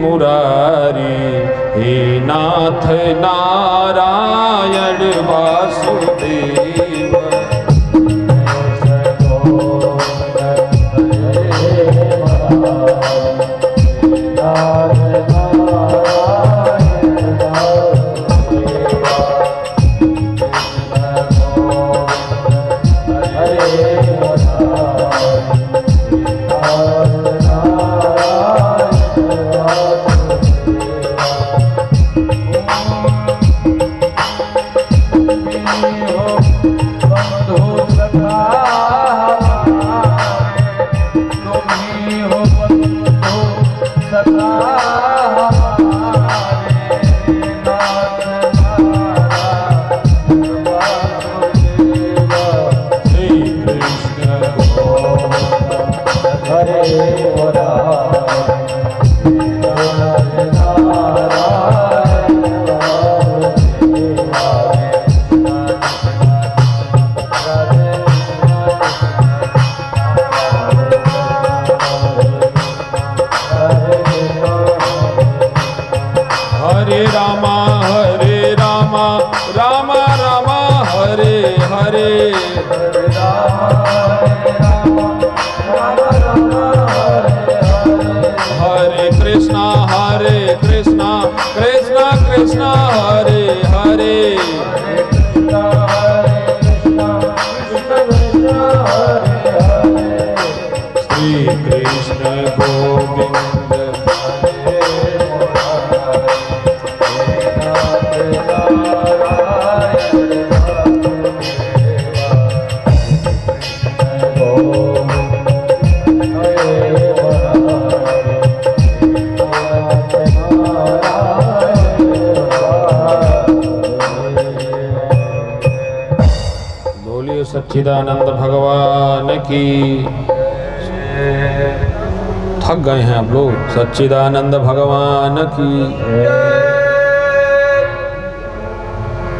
मुरारी, हे नाथ नारायण वासुदेव। सच्चिदानंद भगवान की। थक गए हैं आप लोग। सच्चिदानंद भगवान की।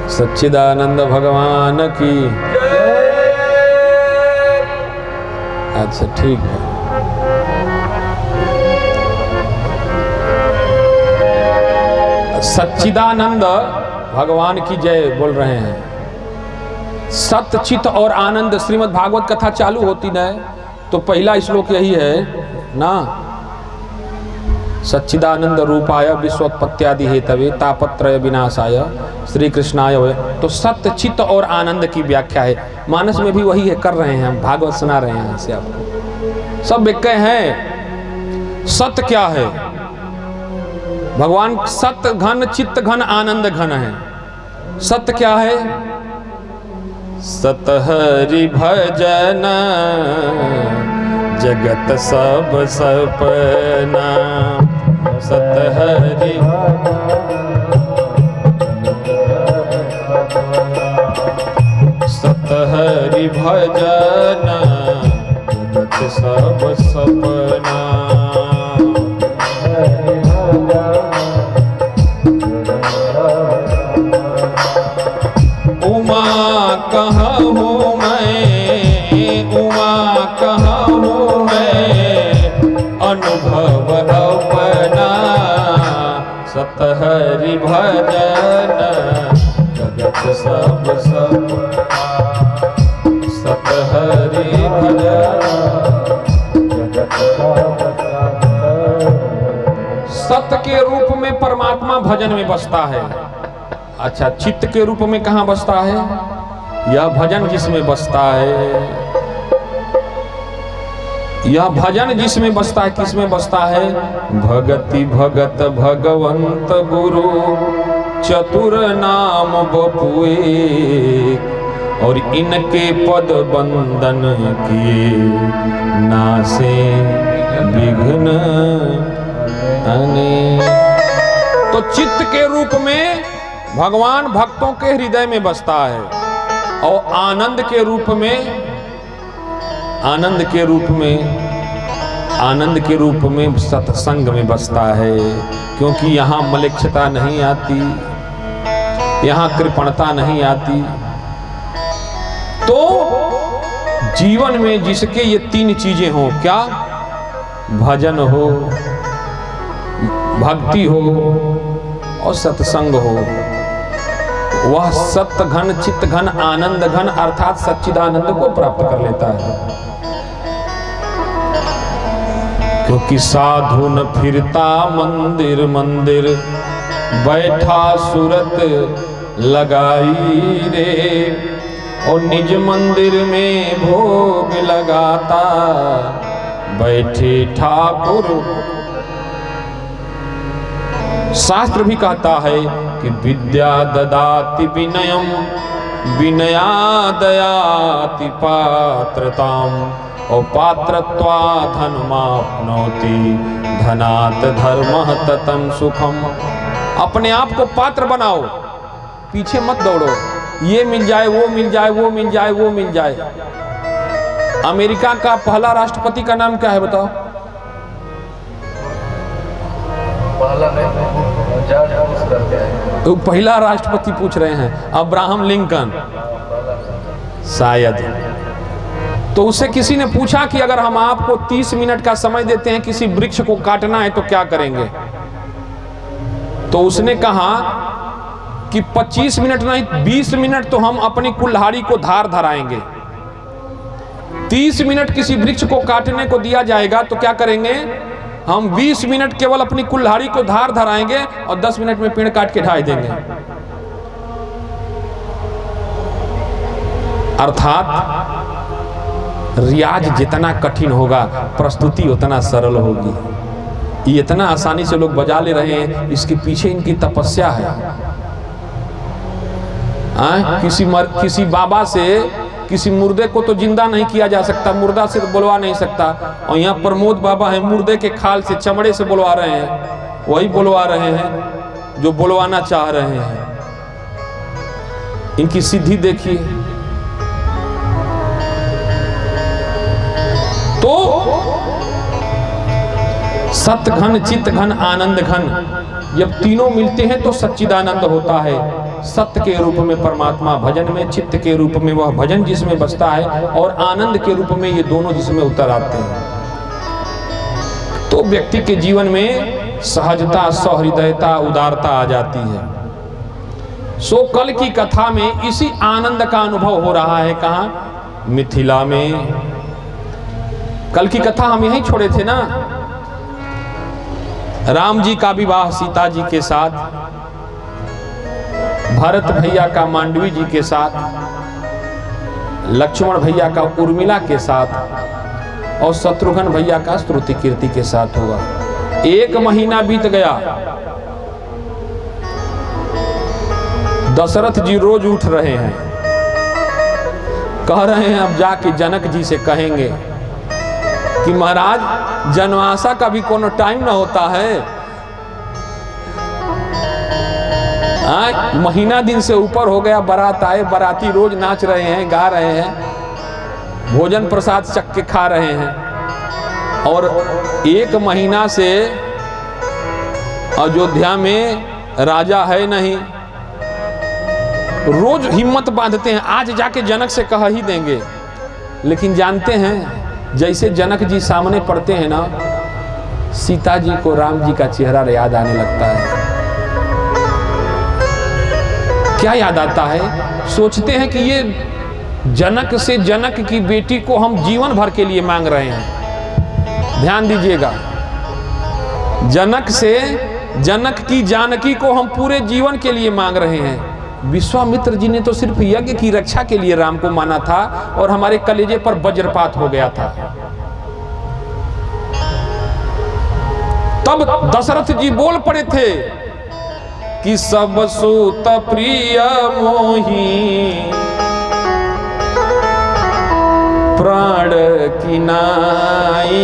सच्चिदानंद भगवान की। अच्छा ठीक है। सच्चिदानंद भगवान की जय बोल रहे हैं। सत्य चित्त और आनंद श्रीमद् भागवत कथा चालू होती न तो पहला श्लोक यही है ना, सच्चिदानंद रूपाय विश्वोत्पत्त्यादि हेतवे तापत्रय विनाशाय श्री कृष्णाय। तो सत्य चित्त और आनंद की व्याख्या है। मानस में भी वही है, कर रहे हैं हम, भागवत सुना रहे हैं इसे आपको। सब व्याख्या हैं। सत्य क्या है? भगवान सत्य घन चित्त घन आनंद घन है। सत्य क्या है? सत हरि भजन जगत सब सपना। सत हरि सत हरि भजन जगत सब सपना। उमा कहाँ हूँ मैं, उमा कहाँ हूँ मैं, अनुभव अपना। सत हरि भजन जगत सब सत हरि भजन जगत सत्य के रूप में परमात्मा भजन में बसता है। अच्छा, चित्त के रूप में कहाँ बसता है? यह भजन जिसमें बसता है, यह भजन जिसमें बसता है, किसमें बसता है? भगति भगत भगवंत गुरु चतुर नाम बपुए, और इनके पद बंदन किए नासे विघ्न अने। तो चित्त के रूप में भगवान भक्तों के हृदय में बसता है, और आनंद के रूप में सत्संग में बसता है। क्योंकि यहाँ मलेच्छता नहीं आती, यहाँ कृपणता नहीं आती। तो जीवन में जिसके ये तीन चीजें हो, क्या? भजन हो, भक्ति हो और सत्संग हो, वह सत्य घन चित्त घन आनंद घन अर्थात सच्चिदानंद को प्राप्त कर लेता है। क्योंकि साधु न फिरता मंदिर मंदिर, बैठा सूरत लगाई रे, और निज मंदिर में भोग लगाता बैठे ठाकुर। शास्त्र भी कहता है कि विद्या ददाति विनयम, विनया दयाति पात्रताम, और पात्रत्वा धनमाप्नोति, धनात् धर्मः ततं सुखम। अपने आप को पात्र बनाओ, पीछे मत दौड़ो, ये मिल जाए वो मिल जाए वो मिल जाए वो मिल जाए। अमेरिका का पहला राष्ट्रपति का नाम क्या है बताओ? तो पहला राष्ट्रपति पूछ रहे हैं, अब्राहम लिंकन शायद। तो उससे किसी ने पूछा कि अगर हम आपको 30 मिनट का समय देते हैं किसी वृक्ष को काटना है तो क्या करेंगे? तो उसने कहा कि 25 मिनट नहीं 20 मिनट तो हम अपनी कुल्हाड़ी को धार धराएंगे। 30 मिनट किसी वृक्ष को काटने को दिया जाएगा तो क्या करेंगे? हम 20 मिनट केवल अपनी कुल्हाड़ी को धार धराएंगे और 10 मिनट में पेड़ काट के ढाई देंगे। अर्थात रियाज जितना कठिन होगा प्रस्तुति उतना सरल होगी। ये इतना आसानी से लोग बजा ले रहे हैं, इसके पीछे इनकी तपस्या है। किसी बाबा से किसी मुर्दे को तो जिंदा नहीं किया जा सकता, मुर्दा से तो बुलवा नहीं सकता। और यहाँ प्रमोद बाबा हैं, मुर्दे के खाल से चमड़े से बुलवा रहे हैं, वही बुलवा रहे हैं जो बुलवाना चाह रहे हैं। इनकी सिद्धि देखिए। तो सत्य घन चित्त घन आनंद घन, जब तीनों मिलते हैं तो सच्चिदानंद होता है। सत्य के रूप में परमात्मा भजन में, चित्त के रूप में वह भजन जिसमें बसता है, और आनंद के रूप में ये दोनों जिसमें उतर आते हैं। तो व्यक्ति के जीवन में सहजता, सहृदयता, उदारता आ जाती है। सो कल की कथा में इसी आनंद का अनुभव हो रहा है। कहाँ? मिथिला में। कल की कथा हम यहीं छोड़े थे ना। राम जी का विवाह सीता जी के साथ, भरत भैया का मांडवी जी के साथ, लक्ष्मण भैया का उर्मिला के साथ, और शत्रुघ्न भैया का श्रुति कीर्ति के साथ हुआ। 1 महीना बीत गया। दशरथ जी रोज उठ रहे हैं, कह रहे हैं अब जाके जनक जी से कहेंगे कि महाराज जनवासा का भी कोनो टाइम ना होता है। महीना दिन से ऊपर हो गया, बारात आए, बाराती रोज नाच रहे हैं, गा रहे हैं, भोजन प्रसाद चख के खा रहे हैं, और 1 महीना से अयोध्या में राजा है नहीं। रोज हिम्मत बांधते हैं आज जाके जनक से कह ही देंगे। लेकिन जानते हैं जैसे जनक जी सामने पड़ते हैं ना, सीता जी को राम जी का चेहरा याद आने लगता है। क्या याद आता है? सोचते हैं कि ये जनक से जनक की बेटी को हम जीवन भर के लिए मांग रहे हैं। ध्यान दीजिएगा, जनक से जनक की जानकी को हम पूरे जीवन के लिए मांग रहे हैं। विश्वामित्र जी ने तो सिर्फ यज्ञ की रक्षा के लिए राम को माना था, और हमारे कलेजे पर वज्रपात हो गया था। तब दशरथ जी बोल पड़े थे कि सब सूत प्रिय मोही, प्राण की नाई,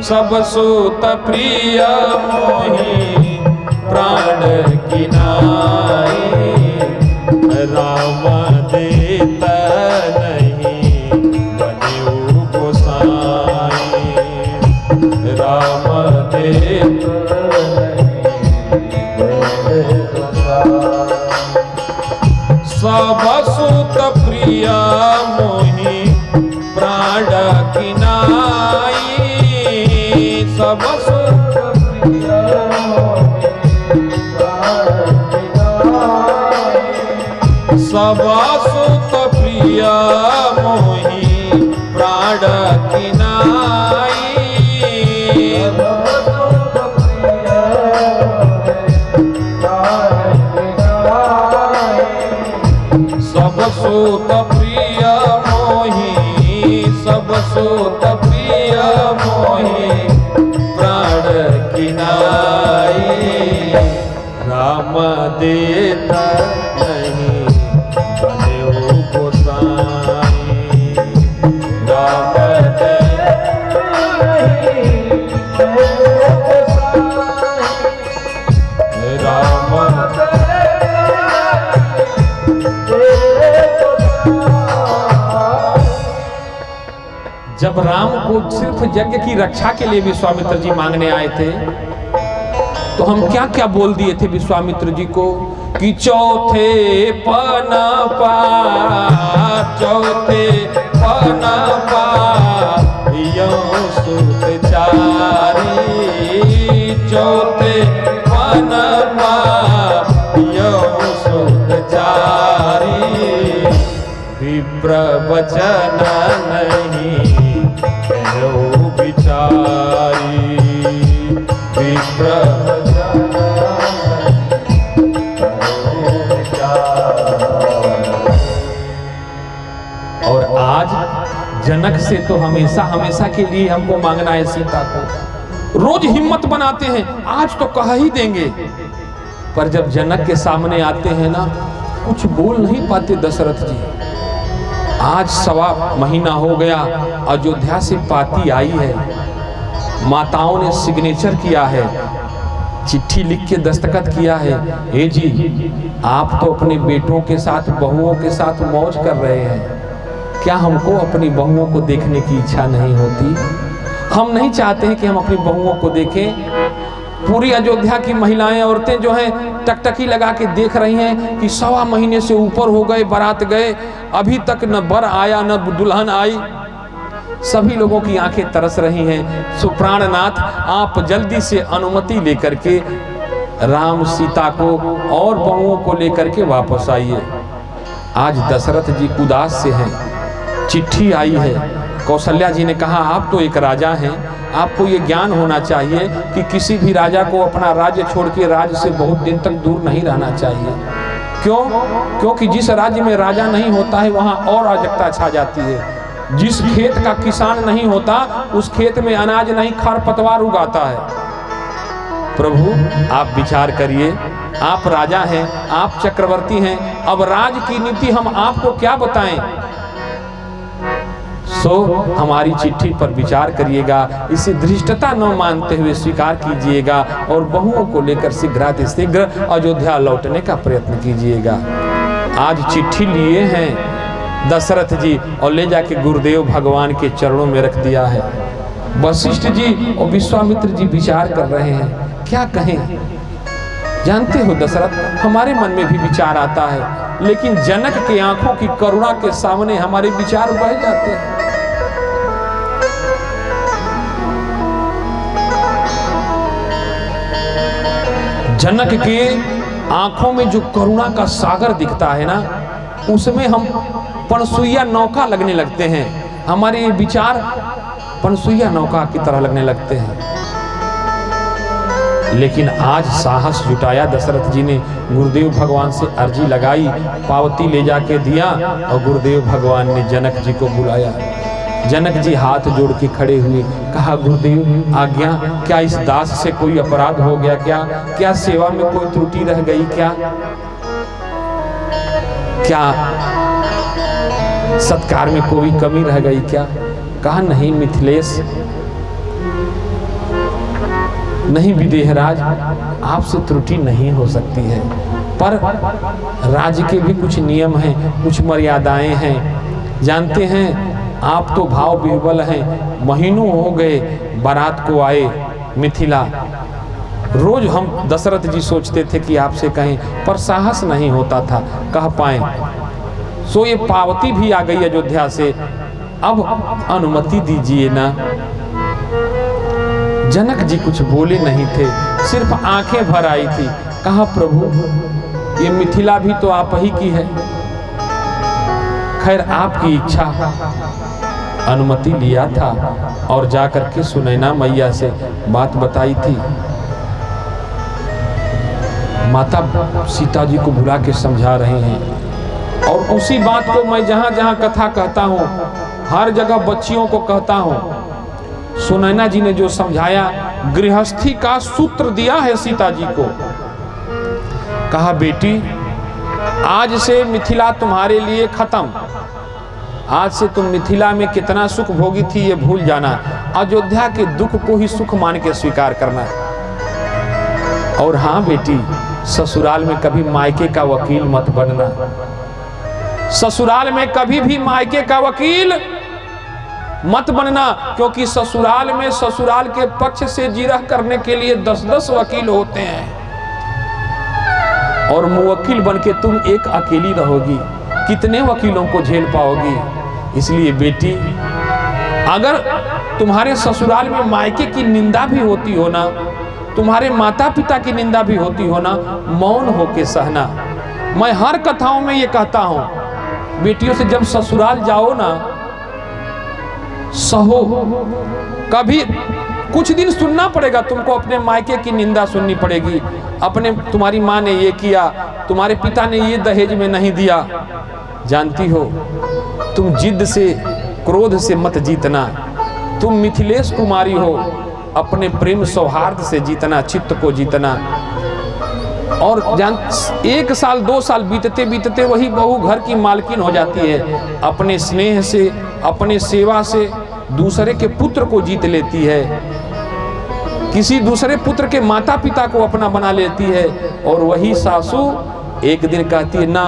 सब सूत प्रिय मोही, प्राण की नाई, राम देत नहीं बन्यु गोसाई, राम देत सब सुत प्रिय मोहि प्राण की नाई, सब सुत प्रिय गिनाई, राम देता नहीं बने गोसाई, राम देता नहीं राम। जब राम को सिर्फ यज्ञ की रक्षा के लिए विश्वामित्र जी मांगने आए थे, तो हम क्या क्या बोल दिए थे विश्वामित्र जी को कि चौथे पन पा, चौथे पन पा यो सुत चारी, चौथे पन पा यो सुत चारी, विप्र वचन नहीं कहो विचारी, विप्र और आज जनक से तो हमेशा हमेशा के लिए हमको मांगना है सीता को। रोज हिम्मत बनाते हैं, आज तो कह ही देंगे, पर जब जनक के सामने आते हैं ना, कुछ बोल नहीं पाते दशरथ जी। आज 1.25 महीना हो गया, अयोध्या से पाती आई है, माताओं ने सिग्नेचर किया है, चिट्ठी लिख के दस्तखत किया है, ए जी आप तो अपने बेटों के साथ बहुओं के साथ मौज कर रहे हैं, क्या हमको अपनी बहुओं को देखने की इच्छा नहीं होती? हम नहीं चाहते हैं कि हम अपनी बहुओं को देखें। पूरी अयोध्या की महिलाएं औरतें जो हैं टकटकी लगा के देख रही हैं कि 1.25 महीने से ऊपर हो गए, बारात गए, अभी तक न बर आया न दुल्हन आई। सभी लोगों की आंखें तरस रही हैं। सो प्राणनाथ आप जल्दी से अनुमति लेकर के राम सीता को और बहुओं को लेकर के वापस आइए। आज दशरथ जी उदास से हैं, चिट्ठी आई है। कौशल्या जी ने कहा आप तो एक राजा हैं, आपको ये ज्ञान होना चाहिए कि किसी भी राजा को अपना राज्य छोड़ के राज्य से बहुत दिन तक दूर नहीं रहना चाहिए। क्यों? क्योंकि जिस राज्य में राजा नहीं होता है वहाँ और अराजकता छा जाती है। जिस खेत का किसान नहीं होता उस खेत में अनाज नहीं खरपतवार उगाता है। प्रभु आप विचार करिए, आप राजा हैं, आप चक्रवर्ती हैं, अब राज की नीति हम आपको क्या बताएं? सो हमारी चिट्ठी पर विचार करिएगा, इसे धृष्टता न मानते हुए स्वीकार कीजिएगा और बहुओं को लेकर शीघ्रातिशीघ्र अयोध्या लौटने का प्रयत्न कीजिएगा। आज चिट्ठी लिए हैं दशरथ जी और ले जाके गुरुदेव भगवान के चरणों में रख दिया है। वशिष्ठ जी और विश्वामित्र जी विचार कर रहे हैं, क्या कहें? जानते हो दशरथ, हमारे मन में भी विचार आता है, लेकिन जनक के आंखों की करुणा के सामने हमारे विचार बह जाते हैं। जनक के आंखों में जो करुणा का सागर दिखता है ना, उसमें हम पनसुइया नौका लगने लगते हैं। हमारे ये विचार पनसुइया नौका की तरह लगने लगते हैं। लेकिन आज साहस जुटाया दशरथ जी ने, गुरुदेव भगवान से अर्जी लगाई, पावती ले जाके दिया और गुरुदेव भगवान ने जनक जी को बुलाया। जनक जी हाथ जोड़ के खड़े हुए, कहा गुरुदेव आज्ञा, क्या इस दास से कोई अपराध हो गया? क्या सेवा में कोई त्रुटि रह गई? क्या सत्कार में कोई कमी रह गई क्या? कहा नहीं मिथिलेश, नहीं विदेहराज, आपसे त्रुटि नहीं हो सकती है, पर राज्य के भी कुछ नियम हैं, कुछ मर्यादाएं हैं। जानते हैं आप तो भाव विह्वल हैं, महीनों हो गए बारात को आए मिथिला। रोज हम दशरथ जी सोचते थे कि आपसे कहें, पर साहस नहीं होता था कह पाए। सो ये पावती भी आ गई अयोध्या से, अब अनुमति दीजिए ना। जनक जी कुछ बोले नहीं थे, सिर्फ आंखें भर आई थी। कहा प्रभु ये मिथिला भी तो आप ही की है, खैर आपकी इच्छा। अनुमति लिया था और जाकर के सुनैना मैया से बात बताई थी। माता सीता जी को बुला के समझा रहे हैं और उसी बात को मैं जहां जहां कथा कहता हूं, हर जगह बच्चियों को कहता हूं। सुनैना जी ने जो समझाया गृहस्थी का सूत्र दिया है सीता जी को। कहा बेटी आज से मिथिला तुम्हारे लिए खत्म, आज से तुम मिथिला में कितना सुख भोगी थी ये भूल जाना, अयोध्या के दुख को ही सुख मान के स्वीकार करना। और हाँ बेटी, ससुराल में कभी मायके का वकील मत बनना, ससुराल में कभी भी मायके का वकील मत बनना, क्योंकि ससुराल में ससुराल के पक्ष से जिरह करने के लिए 10-10 वकील होते हैं और मुवक्किल बन के तुम एक अकेली रहोगी, कितने वकीलों को झेल पाओगी। इसलिए बेटी अगर तुम्हारे ससुराल में मायके की निंदा भी होती हो ना, तुम्हारे माता पिता की निंदा भी होती हो ना, मौन होके सहना। मैं हर कथाओं में ये कहता हूं, बेटियों से जब ससुराल जाओ ना सहो, कभी कुछ दिन सुनना पड़ेगा तुमको, अपने मायके की निंदा सुननी पड़ेगी, अपने तुम्हारी माँ ने ये किया, तुम्हारे पिता ने ये दहेज में नहीं दिया। जानती हो तुम जिद से क्रोध से मत जीतना, तुम मिथिलेश कुमारी हो, अपने प्रेम सौहार्द से जीतना, चित्त को जीतना। और 1 साल 2 साल बीतते बीतते वही बहू घर की मालकिन हो जाती है, अपने स्नेह से अपने सेवा से दूसरे के पुत्र को जीत लेती है, किसी दूसरे पुत्र के माता पिता को अपना बना लेती है। और वही सासू एक दिन कहती है ना,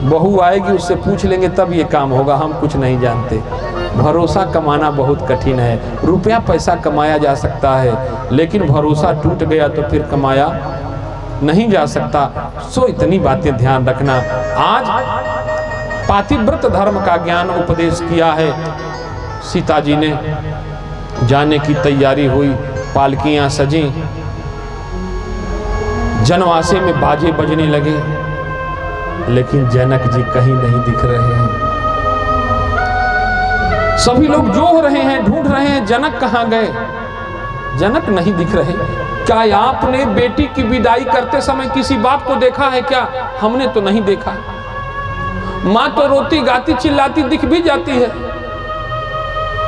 बहू आएगी उससे पूछ लेंगे तब ये काम होगा, हम कुछ नहीं जानते। भरोसा कमाना बहुत कठिन है, रुपया पैसा कमाया जा सकता है, लेकिन भरोसा टूट गया तो फिर कमाया नहीं जा सकता। सो इतनी बातें ध्यान रखना। आज पातिव्रत धर्म का ज्ञान उपदेश किया है सीता जी ने, जाने की तैयारी हुई, पालकियां सजी, जनवासे में बाजे बजने लगे, लेकिन जनक जी कहीं नहीं दिख रहे हैं। सभी लोग जोह रहे हैं, ढूंढ रहे हैं, जनक कहां गए, जनक नहीं दिख रहे। क्या आपने बेटी की विदाई करते समय किसी बाप को देखा है क्या? हमने तो नहीं देखा। मां तो रोती गाती चिल्लाती दिख भी जाती है,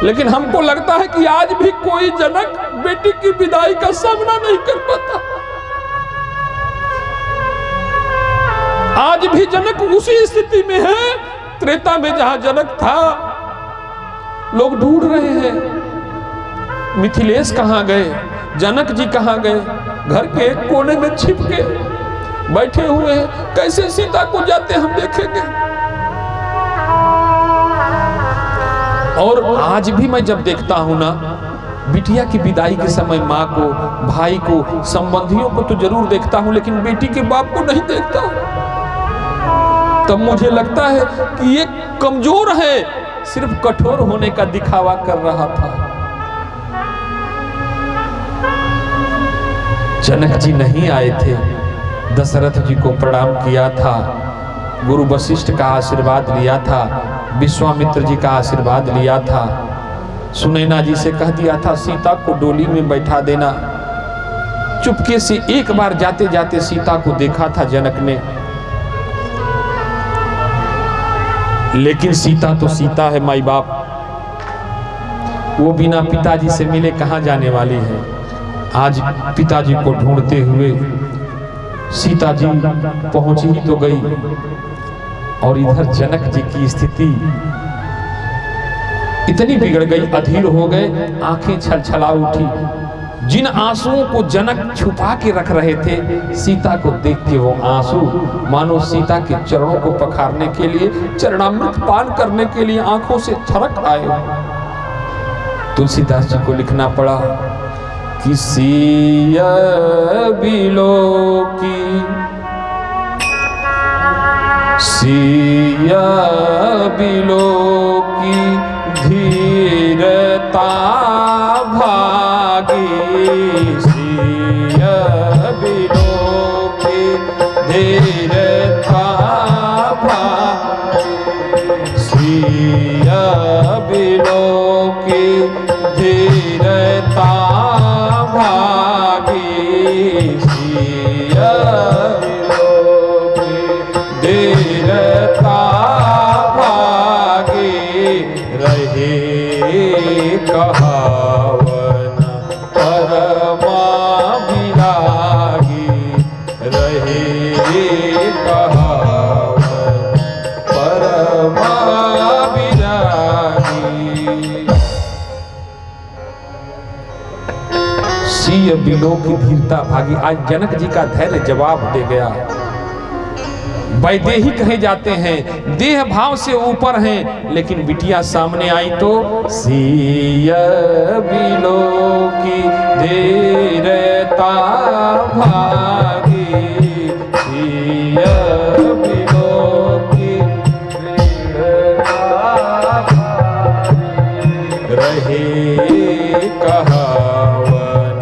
लेकिन हमको लगता है कि आज भी कोई जनक बेटी की विदाई का सामना नहीं कर पाता। आज भी जनक उसी स्थिति में है त्रेता में जहां जनक था। लोग ढूंढ रहे हैं मिथिलेश कहां गए, जनक जी कहां गए, घर के एक कोने में छिप के बैठे हुए हैं, कैसे सीता को जाते हम देखेंगे। और आज भी मैं जब देखता हूं ना, बिटिया की विदाई के समय माँ को, भाई को, संबंधियों को तो जरूर देखता हूं, लेकिन बेटी के बाप को नहीं देखता हूं। तब मुझे लगता है कि ये कमजोर है, सिर्फ कठोर होने का दिखावा कर रहा था। जनक जी नहीं आए थे, दशरथ जी को प्रणाम किया था, गुरु वशिष्ठ का आशीर्वाद लिया था, विश्वामित्र जी का आशीर्वाद लिया था, सुनैना जी से कह दिया था सीता को डोली में बैठा देना। चुपके से एक बार जाते जाते सीता को देखा था जनक ने, लेकिन सीता तो सीता है, माई बाप, वो बिना पिताजी से मिले कहां जाने वाली है। आज पिताजी को ढूंढते हुए सीता जी पहुंची ही तो गई, और इधर जनक जी की स्थिति इतनी बिगड़ गई, अधीर हो गए, आंखें छलछला उठी। जिन आंसुओं को जनक छुपा के रख रहे थे, सीता को देख के वो आंसू मानो सीता के चरणों को पखारने के लिए, चरणामृत पान करने के लिए आंखों से छलक आए। तुलसीदास जी को लिखना पड़ा कि सिया बिलोकी, सिया बिलोकी धीरता भागी, सिया बिलोकी धीरता भागी, सिया बिलोकी धीरता भागी, सिया बिलोकी धीरता भागी, रहे कहावन पर बिलो की धीरता भागी। आज जनक जी का धैर्य जवाब दे गया। वैदेही कहे जाते हैं, देह भाव से ऊपर हैं, लेकिन बिटिया सामने आई तो सिय बिलो की धीरता भागी, सिय बिलो की धीरता भागी, रहे कहावन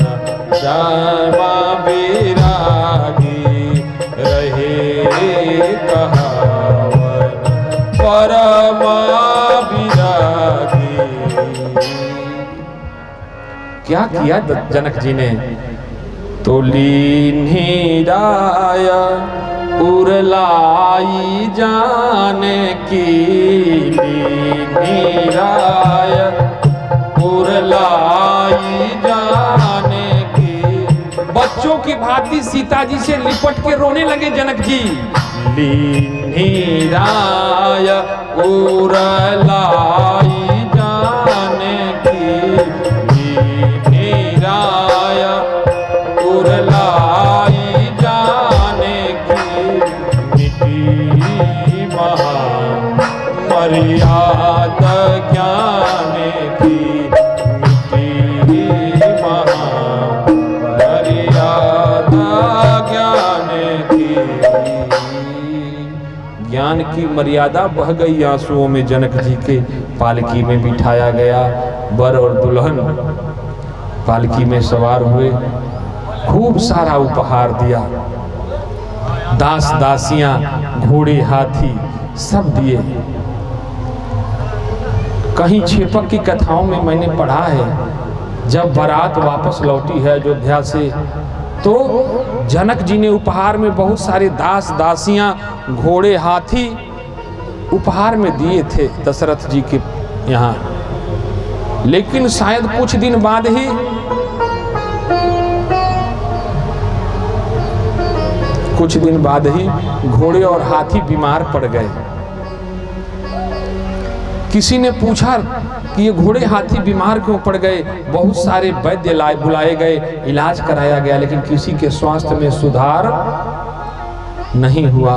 श्यामा विरागी, रहे कहावन परमा विरागी। क्या किया जनक जी ने? तो लीन्ही राय उरलाई जाने की, लीन्ही राय उरलाई जाने की। बच्चों की भांति सीता जी से लिपट के रोने लगे जनक जी। लीन्ही राय उरलाई जाने की, लीन्ही राय उरलाई जाने की, मिटी महा मर्यादा ज्ञाने की, मिटी महा मर्यादा ज्ञाने की। ज्ञान की मर्यादा बह गई आंसुओं में। जनक जी के पालकी में बिठाया गया। वर और दुल्हन पालकी में सवार हुए। खूब सारा उपहार दिया, दास दासियां, घोड़े, हाथी सब दिए। कहीं छेपक की कथाओं में मैंने पढ़ा है, जब बारात वापस लौटी है अयोध्या से, तो जनक जी ने उपहार में बहुत सारे दास दासियां, घोड़े, हाथी उपहार में दिए थे दशरथ जी के यहाँ। लेकिन शायद कुछ दिन बाद ही घोड़े और हाथी बीमार पड़ गए। किसी ने पूछा कि ये घोड़े हाथी बीमार क्यों पड़ गए? बहुत सारे वैद्य बुलाए गए, इलाज कराया गया, लेकिन किसी के स्वास्थ्य में सुधार नहीं हुआ।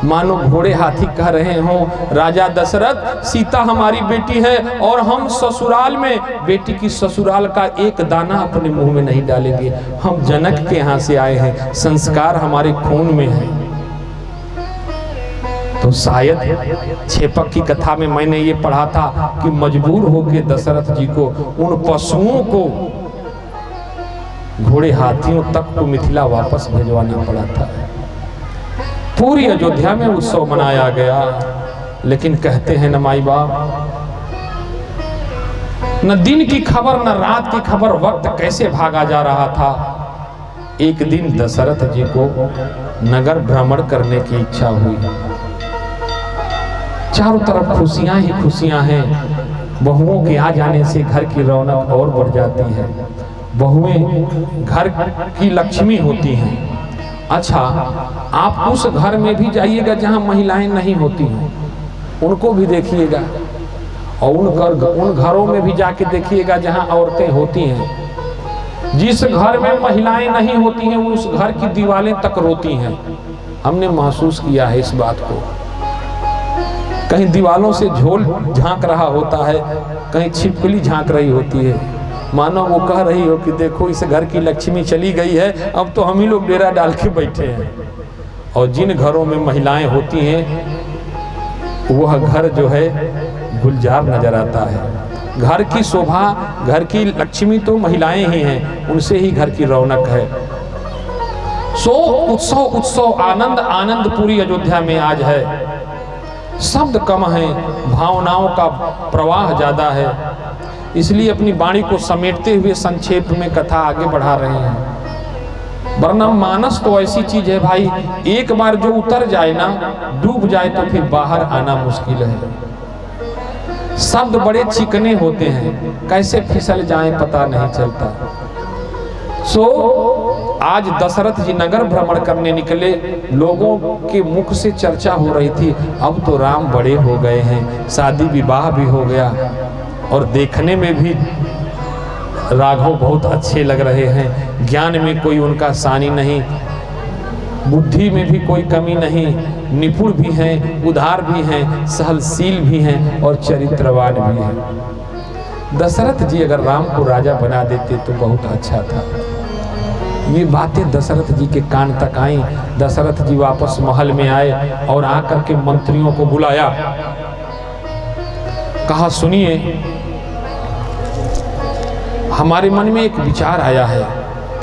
मानो घोड़े हाथी कह रहे हों, राजा दशरथ, सीता हमारी बेटी है और हम ससुराल में बेटी की ससुराल का एक दाना अपने मुंह में नहीं डालेंगे। हम जनक के यहाँ से आए हैं, संस्कार हमारे खून में है। तो शायद छेपक की कथा में मैंने ये पढ़ा था कि मजबूर होकर दशरथ जी को उन पशुओं को, घोड़े हाथियों तक को मिथिला वापस भिजवाना पड़ा था। पूरी अयोध्या में उत्सव मनाया गया, लेकिन कहते हैं न माई बाप, न दिन की खबर न रात की खबर, वक्त कैसे भागा जा रहा था। एक दिन दशरथ जी को नगर भ्रमण करने की इच्छा हुई। चारों तरफ खुशियां ही खुशियां हैं। बहुओं के आ जाने से घर की रौनक और बढ़ जाती है। बहुएं घर की लक्ष्मी होती हैं। अच्छा, आप उस घर में भी जाइएगा जहां महिलाएं नहीं होती हैं, उनको भी देखिएगा, और उन घरों में भी जाके देखिएगा जहां औरतें होती हैं। जिस घर में महिलाएं नहीं होती हैं, उस घर की दीवारें तक रोती हैं। हमने महसूस किया है इस बात को। कहीं दीवालों से झोल झांक रहा होता है, कहीं छिपकली झांक रही होती है, मानो वो कह रही हो कि देखो इस घर की लक्ष्मी चली गई है, अब तो हम ही लोग डेरा डाल के बैठे हैं। और जिन घरों में महिलाएं होती हैं, वह घर जो है गुलजार नजर आता है। घर की शोभा, घर की लक्ष्मी तो महिलाएं ही हैं, उनसे ही घर की रौनक है। सो उत्सव आनंद आनंद पूरी अयोध्या में आज है। शब्द कम है, भावनाओं का प्रवाह ज्यादा है, इसलिए अपनी वाणी को समेटते हुए संक्षेप में कथा आगे बढ़ा रहे हैं। वरना मानस तो ऐसी चीज है भाई, एक बार जो उतर जाए ना, डूब जाए तो फिर बाहर आना मुश्किल है। शब्द बड़े चिकने होते हैं, कैसे फिसल जाएं पता नहीं चलता। आज दशरथ जी नगर भ्रमण करने निकले। लोगों के मुख से चर्चा हो रही थी, अब तो राम बड़े हो गए हैं, शादी विवाह भी हो गया और देखने में भी राघव बहुत अच्छे लग रहे हैं, ज्ञान में कोई उनका सानी नहीं, बुद्धि में भी कोई कमी नहीं, निपुण भी हैं, उदार भी हैं, सहनशील भी हैं और चरित्रवान भी हैं। दशरथ जी अगर राम को राजा बना देते तो बहुत अच्छा था। ये बातें दशरथ जी के कान तक आई। दशरथ जी वापस महल में आए और आकर के मंत्रियों को बुलाया, कहा सुनिए, हमारे मन में एक विचार आया है,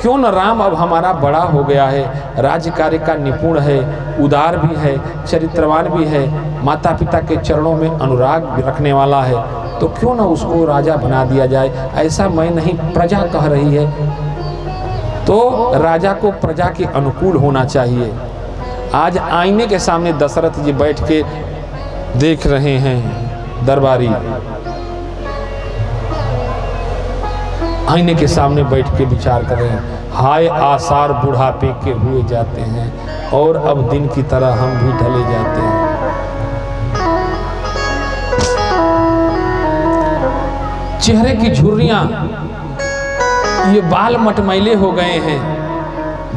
क्यों न राम अब हमारा बड़ा हो गया है, राज्य कार्य का निपुण है, उदार भी है, चरित्रवान भी है, माता पिता के चरणों में अनुराग भी रखने वाला है, तो क्यों न उसको राजा बना दिया जाए। ऐसा मैं नहीं, प्रजा कह रही है, तो राजा को प्रजा के अनुकूल होना चाहिए। आज आईने के सामने दशरथ जी बैठ के देख रहे हैं, दरबारी आईने के सामने बैठ के विचार कर रहे हैं, हाय आसार बुढ़ापे के हुए जाते हैं और अब दिन की तरह हम भी ढले जाते हैं। चेहरे की झुर्रियां, ये बाल मटमैले हो गए हैं।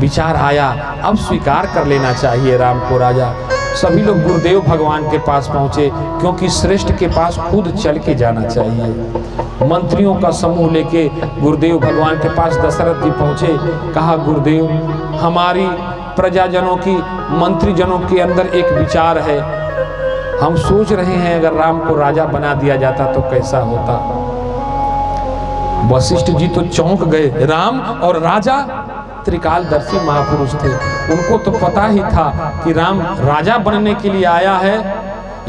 विचार आया, अब स्वीकार कर लेना चाहिए राम को राजा। सभी लोग गुरुदेव भगवान के पास पहुंचे, क्योंकि श्रेष्ठ के पास खुद चल के जाना चाहिए। मंत्रियों का समूह लेके गुरुदेव भगवान के पास दशरथ जी पहुंचे, कहा गुरुदेव, हमारी प्रजाजनों की, मंत्रीजनों के अंदर एक विचार है, हम सोच रहे हैं अगर राम को राजा बना दिया जाता तो कैसा होता। वशिष्ठ जी तो चौंक गए। राम और राजा त्रिकालदर्शी महापुरुष थे, उनको तो पता ही था कि राम राजा बनने के लिए आया है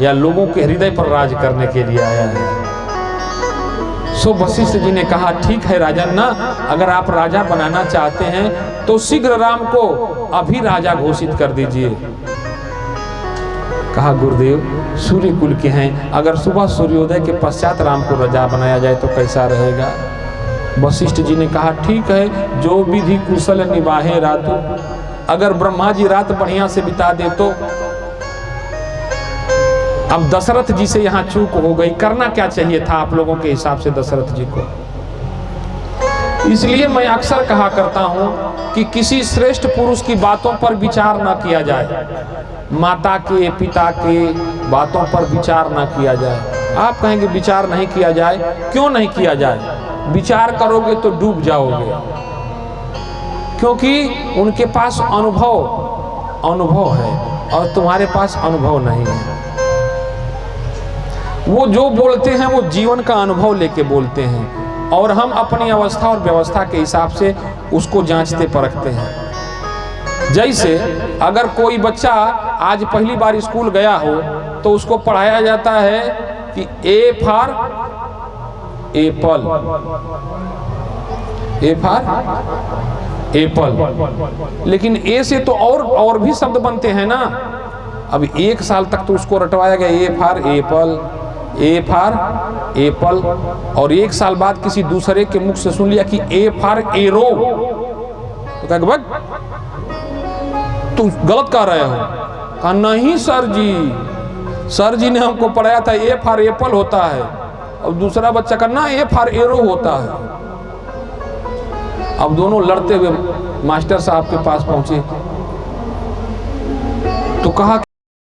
या लोगों के हृदय पर राज करने के लिए आया है। सो वशिष्ठ जी ने कहा, ठीक है राजन, ना अगर आप राजा बनाना चाहते हैं तो शीघ्र राम को अभी राजा घोषित कर दीजिए। कहा गुरुदेव, सूर्य कुल के हैं, अगर सुबह सूर्योदय के पश्चात राम को राजा बनाया जाए तो कैसा रहेगा। वशिष्ठ जी ने कहा, ठीक है, जो विधि कुशल निभाए रातों, अगर ब्रह्मा जी रात बढ़िया से बिता दे तो। अब दशरथ जी से यहाँ चूक हो गई, करना क्या चाहिए था आप लोगों के हिसाब से दशरथ जी को। इसलिए मैं अक्सर कहा करता हूं कि किसी श्रेष्ठ पुरुष की बातों पर विचार न किया जाए, माता के पिता के बातों पर विचार न किया जाए। आप कहेंगे विचार नहीं किया जाए, क्यों नहीं किया जाए। विचार करोगे तो डूब जाओगे, क्योंकि उनके पास अनुभव है और तुम्हारे पास अनुभव नहीं है। वो जो बोलते हैं वो जीवन का अनुभव लेके बोलते हैं और हम अपनी अवस्था और व्यवस्था के हिसाब से उसको जांचते परखते हैं। जैसे अगर कोई बच्चा आज पहली बार स्कूल गया हो तो उसको पढ़ाया जाता है कि A for Apple, A for Apple, लेकिन ए से तो और भी शब्द बनते हैं ना। अब एक साल तक तो उसको रटवाया गया A for Apple, A for Apple, और एक साल बाद किसी दूसरे के मुख से सुन लिया कि ए फॉर एरो, तो कहा बग तू गलत कह रहे हो। कहा नहीं सर जी ने हमको पढ़ाया था ए फॉर एप्पल होता है, और दूसरा बच्चा का ना ए फॉर एरो होता है। अब दोनों लड़ते हुए मास्टर साहब के पास पहुंचे तो कहा